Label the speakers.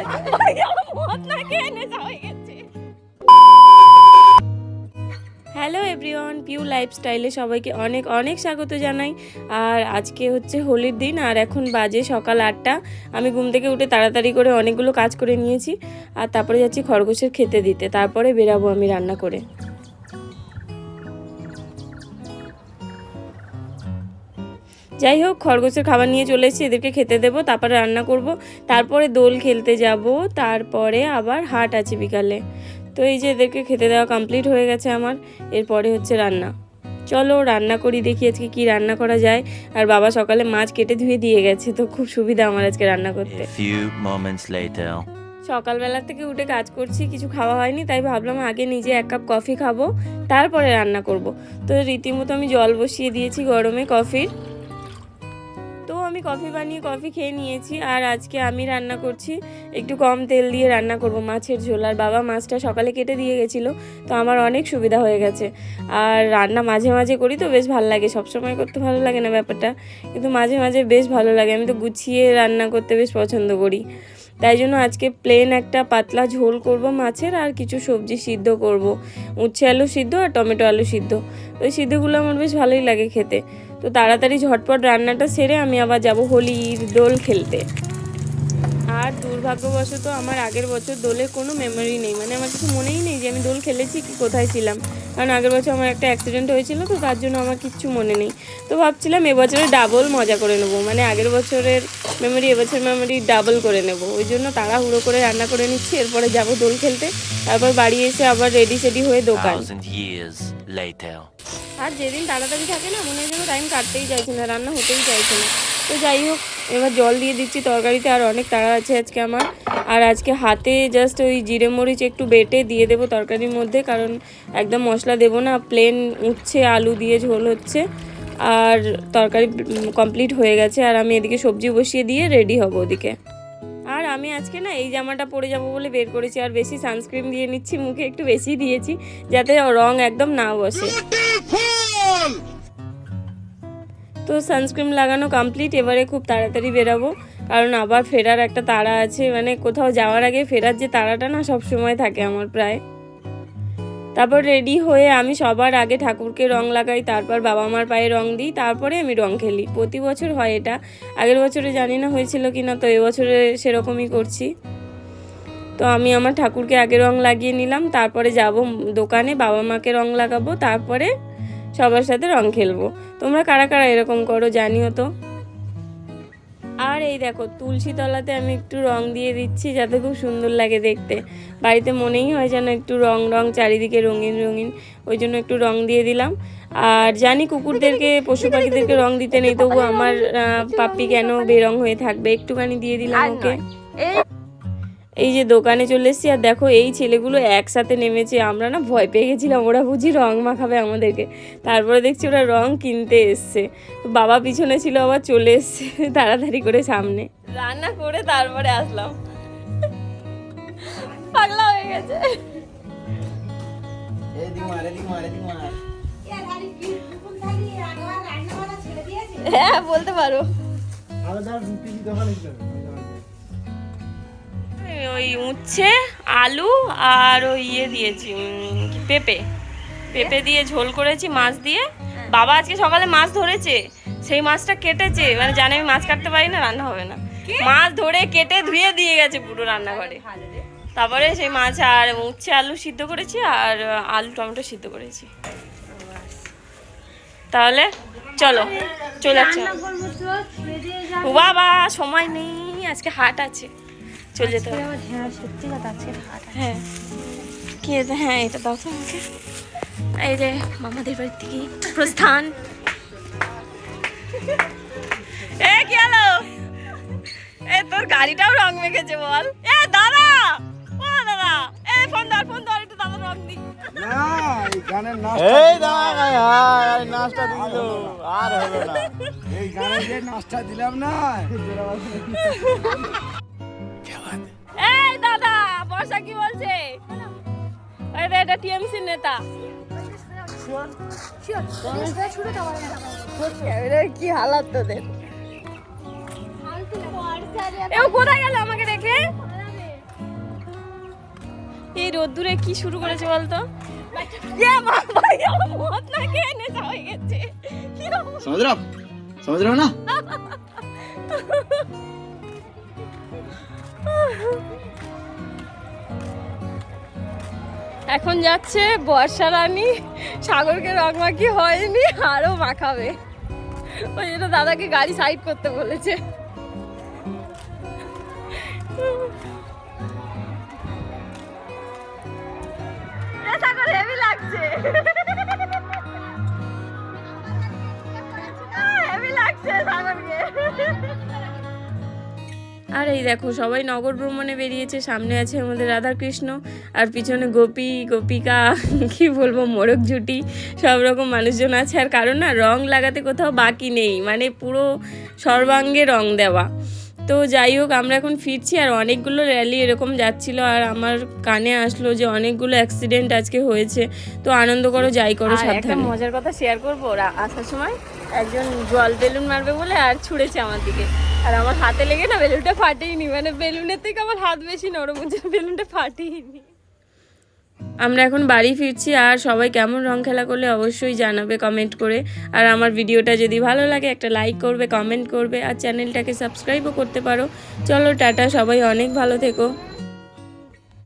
Speaker 1: গেছে, মদ না খেয়ে নেশা হয়ে গেছে। হ্যালো এভরিওয়ান, পিউ লাইফস্টাইলে সবাইকে অনেক অনেক স্বাগত জানাই। আর আজকে হচ্ছে হোলির দিন, আর এখন বাজে সকাল 8টা। আমি ঘুম থেকে উঠে তাড়াতাড়ি করে অনেকগুলো কাজ করে নিয়েছি, আর তারপরে যাচ্ছি খরগোশের খেতে দিতে, তারপরে বেরাবো আমি রান্না করে। যাই হোক, খরগোশের খাবার নিয়ে চলে এসেছি, এদেরকে খেতে দেবো, তারপরে রান্না করব, তারপরে দোল খেলতে যাব, তারপরে আবার হাট আছে বিকালে। তো এই যে এদেরকে খেতে দেওয়া কমপ্লিট হয়ে গেছে আমার, এরপরে হচ্ছে রান্না। চলো রান্না করি, দেখি আজকে কি রান্না করা যায়। আর বাবা সকালে মাছ কেটে ধুয়ে দিয়ে গেছে, তো খুব সুবিধা আমার আজকে রান্না করতে। সকালবেলা থেকে উঠে কাজ করছি, কিছু খাওয়া হয়নি, তাই ভাবলাম আগে নিজে 1 কাপ কফি খাবো, তারপরে রান্না করব। তো রীতিমতো আমি জল বসিয়ে দিয়েছি গরমে কফির। তো আমি কফি বানিয়ে কফি খেয়ে নিয়েছি। আর আজকে আমি রান্না করছি, একটু কম তেল দিয়ে রান্না করব মাছের ঝোল। আর বাবা মাছটা সকালে কেটে দিয়ে গেছিলো, তো আমার অনেক সুবিধা হয়ে গেছে। আর রান্না মাঝে মাঝে করি তো বেশ ভালো লাগে, সবসময় করতে ভালো লাগে না ব্যাপারটা, কিন্তু মাঝে মাঝে বেশ ভালো লাগে। আমি তো গুছিয়ে রান্না করতে বেশ পছন্দ করি, তাই জন্য আজকে প্লেন একটা পাতলা ঝোল করব মাছের, আর কিছু সবজি সিদ্ধ করব, উচ্ছে আলু সিদ্ধ আর টমেটো আলু সিদ্ধ। ওই সিদ্ধগুলো আমার বেশ ভালোই লাগে খেতে। তো তাড়াতাড়ি ঝটপট রান্নাটা সেরে আমি আবার যাব হোলির দোল খেলতে। আর দুর্ভাগ্যবশত আমার আগের বছর দোলের কোনো মেমোরি নেই, মানে আমার কিছু মনেই নেই যে আমি দোল খেলেছি কি কোথায় ছিলাম, কারণ আগের বছর আমার একটা অ্যাক্সিডেন্ট হয়েছিল, তো তার জন্য আমার কিচ্ছু মনে নেই। তো ভাবছিলাম এবছরে ডাবল মজা করে নেবো, মানে আগের বছরের মেমোরি এবছর মেমোরি ডাবল করে নেব। ওই জন্য তাড়াহুড়ো করে রান্না করে নিচ্ছি, এরপরে যাব দোল খেলতে, তারপর বাড়ি এসে আবার রেডি সেডি হয়ে দোকান। আর যেদিন তাড়াতাড়ি থাকে না, মনে হয় যেন টাইম কাটতেই চাইছে না, রান্না হতেই চাইছে না। তো যাই হোক, এবার জল দিয়ে দিচ্ছি তরকারিতে, আর অনেক তাড়া আছে আজকে আমার। আর আজকে হাতে জাস্ট ওই জিরে মরিচ একটু বেটে দিয়ে দেবো তরকারির মধ্যে, কারণ একদম মশলা দেবো না, প্লেন উচ্ছে আলু দিয়ে ঝোল হচ্ছে। আর তরকারি কমপ্লিট হয়ে গেছে, আর আমি এদিকে সবজি বসিয়ে দিয়ে রেডি হব ওদিকে। আর আমি আজকে না এই জামাটা পরে যাব বলে বের করেছি, আর বেশি সানস্ক্রিন দিয়ে নিচ্ছি, মুখে একটু বেশি দিয়েছি যাতে রং একদম না বসে। তো সানস্ক্রিন লাগানো কমপ্লিট, এবারে খুব তাড়াতাড়ি বেরাবো, কারণ আবার ফেরার একটা তাড়া আছে, মানে কোথাও যাওয়ার আগে ফেরার যে তাড়াটা না সব সময় থাকে আমার প্রায়। তারপর রেডি হয়ে আমি সবার আগে ঠাকুরকে রং লাগাই, তারপর বাবা মার পায়ে রং দিই, তারপরে আমি রং খেলি। প্রতি বছর হয় এটা, আগের বছরে জানি না হয়েছিল কি না, তো এবছরে সেরকমই করছি। তো আমি আমার ঠাকুরকে আগে রং লাগিয়ে নিলাম, তারপরে যাব দোকানে বাবা মাকে রং লাগাবো, তারপরে সবার সাথে রং খেলবো। তোমরা কারা কারা এরকম করো জানিও তো। আর এই দেখো তুলসী তলাতে আমি একটু রং দিয়ে দিচ্ছি, যাতে খুব সুন্দর লাগে দেখতে। বাড়িতে মনেই হয় যেন একটু রং রং চারিদিকে রঙিন রঙিন, ওই জন্য একটু রং দিয়ে দিলাম। আর জানি কুকুরদেরকে পশু পাখিদেরকে রং দিতে নেই, তবু আমার পাপ্পি কেন বেরং হয়ে থাকবে, একটুখানি দিয়ে দিলাম ওকে। এই যে দোকানে চলে এসেছি, আর দেখো এই ছেলেগুলো একসাথে নেমেছে। আমরা না ভয় পেয়ে গেছিলাম, ওরা বুঝি রং মাখাবে আমাদেরকে, তারপরে দেখছি ওরা রং কিনতে এসছে। তো বাবা পিছনে ছিল, আবার চলে এসছে তাড়াতাড়ি করে সামনে। রান্না করে তারপরে আসলাম, পাগলা হয়ে গেছে। হ্যাঁ বলতে পারো। ওই উচ্ছে আলু আর ওই ইয়ে দিয়েছি, পেঁপে দিয়ে ঝোল করেছি মাছ দিয়ে। বাবা আজকে সকালে মাছ ধরেছে, সেই মাছটা কেটেছে, মানে জানে আমি মাছ কাটতে পারি না, রান্না হবে না, মাছ ধরে কেটে ধুয়ে দিয়ে গেছে পুরো রান্নাঘরে। তারপরে সেই মাছ আর উচ্ছে আলু সিদ্ধ করেছি, আর আলু টমেটো সিদ্ধ করেছি। তাহলে চলো চলে যাচ্ছি। ও বাবা সময় নেই, আজকে হাট আছে, চলে যেতে হবে। হ্যাঁ কি হ্যাঁ এটা দাও তো আমাকে। এই যে মামাদের বাড়ির থেকে প্রস্থান। এ কি হলো, এ তোর গাড়িটাও রং মেখেছে বল। এ দাদা, ও দাদা, এ ফোন ধর একটু দাদা রং দি। না এই গানের নাচটা, এই দাদা এই নাচটা দিল আর হলো না, এই গানের যে নাচটা দিলাম না। এই দাদা বর্ষা কি বলছে, এটা টিএমসি নেতা। কি হালাত তোদের, কোথায় গেল আমাকে রেখে? এই রোদ্দুরে কি শুরু করেছে বলতো? মদ না খেয়ে নেশা হয়ে গেছে।
Speaker 2: समझ रहे हो ना?
Speaker 1: এখন যাচ্ছে বর্ষা রানী, সাগরকে রং মাখি হয়নি, আরো মাখাবে। ওই জন্য দাদাকে গাড়ি সাইড করতে বলেছে। সাগর হেভি লাগছে, হেভি লাগছে সাগরকে। আর এই দেখো সবাই নগর ভ্রমণে বেরিয়েছে, সামনে আছে আমাদের রাধাকৃষ্ণ আর পিছনে গোপী গোপিকা কি বলবো মোরগ জুটি সব রকম মানুষজন আছে। আর কারণ না রং লাগাতে কোথাও বাকি নেই, মানে পুরো সর্বাঙ্গে রং দেওয়া। তো যাই হোক আমরা এখন ফিরছি, আর অনেকগুলো র্যালি এরকম যাচ্ছিল, আর আমার কানে আসলো যে অনেকগুলো অ্যাক্সিডেন্ট আজকে হয়েছে। তো আনন্দ করো যাই করো সাবধানে। একটা মজার কথা শেয়ার করবো, আসার সময় একজন জল বেলুন মারবে বলে আর ছুঁড়েছে আমার দিকে, আর আমার হাতে লেগে না বেলুনটা ফাটেইনি, মানে বেলুনের থেকে আমার হাত বেশি নরম হচ্ছে, বেলুনটা ফাটেইনি। আমরা এখন বাড়ি ফিরছি, আর সবাই কেমন রং খেলা করলে অবশ্যই জানাবে কমেন্ট করে। আর আমার ভিডিওটা যদি ভালো লাগে একটা লাইক করবে, কমেন্ট করবে, আর চ্যানেলটাকে সাবস্ক্রাইবও করতে পারো। চলো টাটা, সবাই অনেক ভালো থেকো।